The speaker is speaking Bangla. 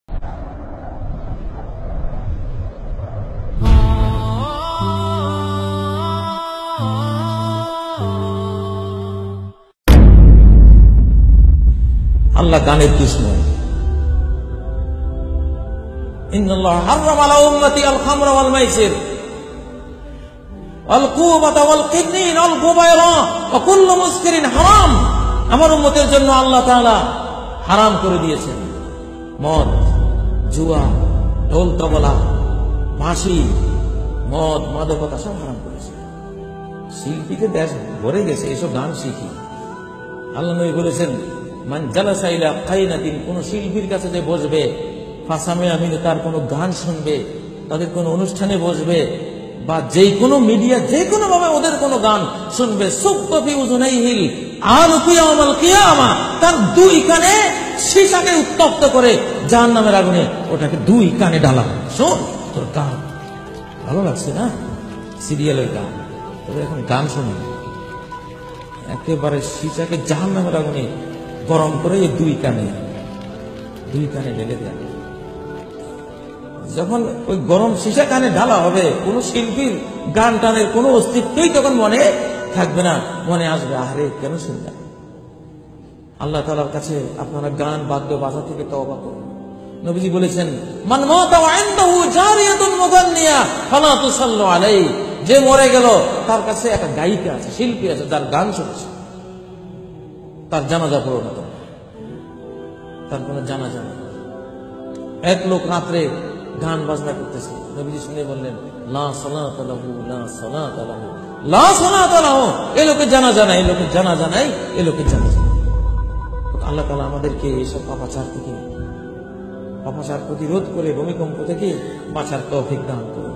আল্লাহ গানের কৃষ্ণ। ইন্নাল্লাহ হারামা আলা উম্মতি আল খামরা ওয়াল মাইসির ওয়াল কুবাতা ওয়াল কিদনিন ওয়াল গুবায়রা ওয়া কুল্লু মুসকিরিন হারাম। আমার উম্মতের জন্য আল্লাহ তাআলা হারাম করে দিয়েছেন মদ, জুয়া, ঢোল তবলা, বাঁশি, মদ, মাদকতা সব হারাম করেছে। শিল্পীকে দেশ ভরে গেছে এসব গান শিখি। আল্লাহ নবী বলেছেন, মান জালাসা ইলা কাইনাতিন, কোন শিল্পীর কাছে যে বসবে, ফাসামে আমিনে, তার কোন গান শুনবে, তাদের কোন অনুষ্ঠানে বসবে, বা যে কোনো মিডিয়া যে কোনো ভাবে ওদের কোন গান শুনবে, সুব্বফি উযুনাইহিল আরফি ইয়াউমাল কিয়ামা, তার দুই কানে সীসাকে উত্তপ্ত করে জাহান্নামের আগুনে ওটাকে দুই কানে ঢালা। শোন, তোর গান ভালো লাগছে না, সিরিয়ালের গান, তবে এখন গান শুনি, একেবারে সীসাকে জাহান্নামের আগুনে গরম করে দুই কানে ঢেলে দেয়। যখন ওই গরম সীসা কানে ঢালা হবে, কোন শিল্পীর গান টানের কোন অস্তিত্বই তখন মনে থাকবে না, মনে আসবে আরে কেন শুনলাম। আল্লাহ তাআলার কাছে আপনারা গান বাদ্য বাজা থেকে তওবা করুন। নবীজি বলেছেন, মান মাতা ওয়া ইনদাহু জারিয়াতুন মুগান্নিয়া ফালা তুসাল্লু আলাইহি, যে মরে গেল তার কাছে একটা গায়িকা আছে, শিল্পী আছে, যার গান শুনছে, তার জানাজা পড়ো না, তার কোনো জানাজা নেই। এক লোক রাত্রে গান বাজনা করতেছে, নবীজি শুনে বললেন, লা সালাতা লাহু লা সালাতা লাহু লা সালাতা লাহু, এই লোকের জানাজা নাই, এই লোকের জানাজা নাই, এই লোকের জানাজা নাই। আল্লাহ তাআলা আমাদেরকে এইসব পাপাচার প্রতিরোধ করে ভূমিকম্প থেকে বাঁচার তৌফিক দান করুন।